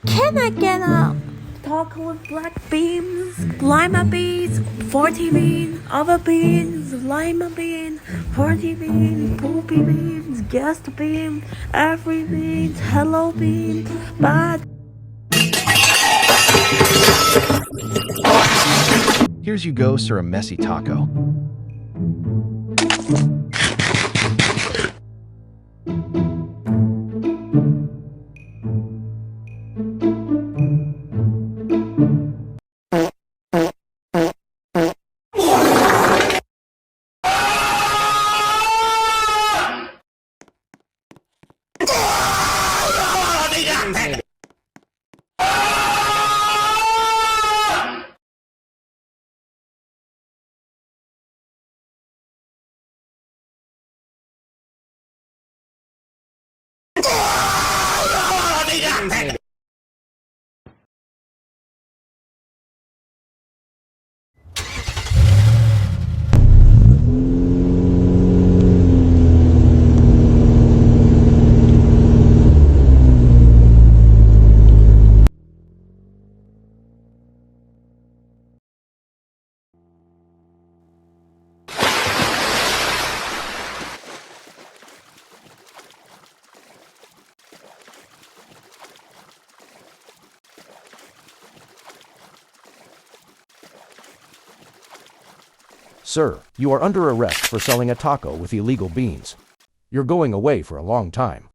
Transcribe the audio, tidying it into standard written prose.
Can I get a taco with black beans, lima beans, 40 beans, other beans, lima bean, 40 beans, poopy beans, guest beans, every beans, hello beans, bad. Here's you go, sir, a messy taco. Sir, you are under arrest for selling a taco with illegal beans. You're going away for a long time.